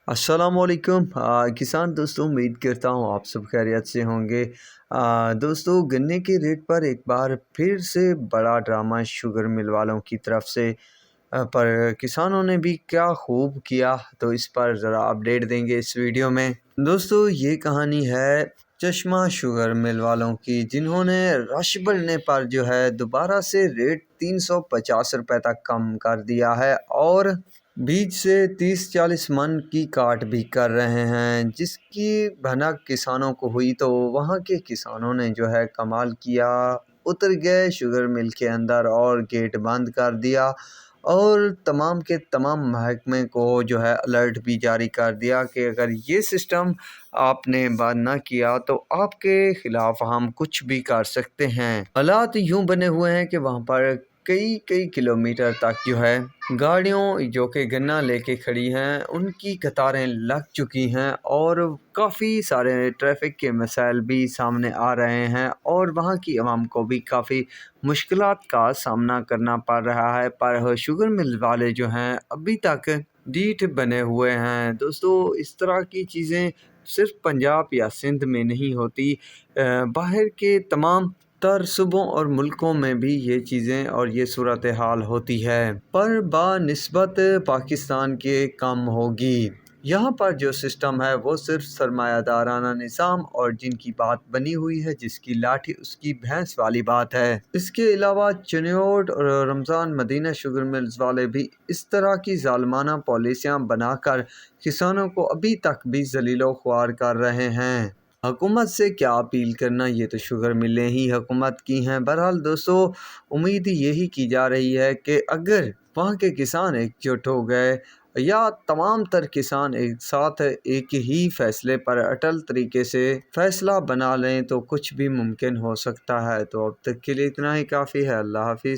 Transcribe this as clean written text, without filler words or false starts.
अस्सलाम वालेकुम किसान दोस्तों, उम्मीद करता हूँ आप सब खैरियत से होंगे। दोस्तों, गन्ने के रेट पर एक बार फिर से बड़ा ड्रामा शुगर मिल वालों की तरफ से पर किसानों ने भी क्या खूब किया, तो इस पर ज़रा अपडेट देंगे इस वीडियो में। दोस्तों, ये कहानी है चश्मा शुगर मिल वालों की, जिन्होंने रश बढ़ने पर जो है दोबारा से रेट 350 रुपये तक कम कर दिया है और बीज से 30-40 मन की काट भी कर रहे हैं, जिसकी भनक किसानों को हुई तो वहाँ के किसानों ने जो है कमाल किया, उतर गए शुगर मिल के अंदर और गेट बंद कर दिया और तमाम के तमाम महकमे को जो है अलर्ट भी जारी कर दिया कि अगर ये सिस्टम आपने बंद ना किया तो आपके खिलाफ हम कुछ भी कर सकते हैं। हालात यूं बने हुए हैं कि वहाँ पर कई कई किलोमीटर तक जो है गाड़ियों जो कि गन्ना लेके खड़ी हैं उनकी कतारें लग चुकी हैं और काफ़ी सारे ट्रैफिक के मसाइल भी सामने आ रहे हैं और वहाँ की आवाम को भी काफ़ी मुश्किलात का सामना करना पड़ रहा है। पर शुगर मिल वाले जो हैं अभी तक डीठ बने हुए हैं। दोस्तों, इस तरह की चीज़ें सिर्फ पंजाब या सिंध में नहीं होती, बाहर के तमाम तर सूबों और मुल्कों में भी ये चीज़ें और ये सूरत हाल होती है, पर बानिस्बत पाकिस्तान के कम होगी। यहाँ पर जो सिस्टम है वो सिर्फ सरमायादाराना निज़ाम और जिनकी बात बनी हुई है, जिसकी लाठी उसकी भैंस वाली बात है। इसके अलावा चिन्योट और रमज़ान मदीना शुगर मिल्स वाले भी इस तरह की ज़ालमाना पॉलिसियाँ बनाकर किसानों को अभी तक भी ज़लीलो ख्वार कर रहे हैं। हुकूमत से क्या अपील करना, ये तो शुगर मिलें ही हुकूमत की हैं। बहरहाल दोस्तों, उम्मीद यही की जा रही है कि अगर वहाँ के किसान एकजुट हो गए या तमाम तर किसान एक साथ एक ही फैसले पर अटल तरीके से फैसला बना लें तो कुछ भी मुमकिन हो सकता है। तो अब तक के लिए इतना ही काफ़ी है। अल्लाह हाफिज़।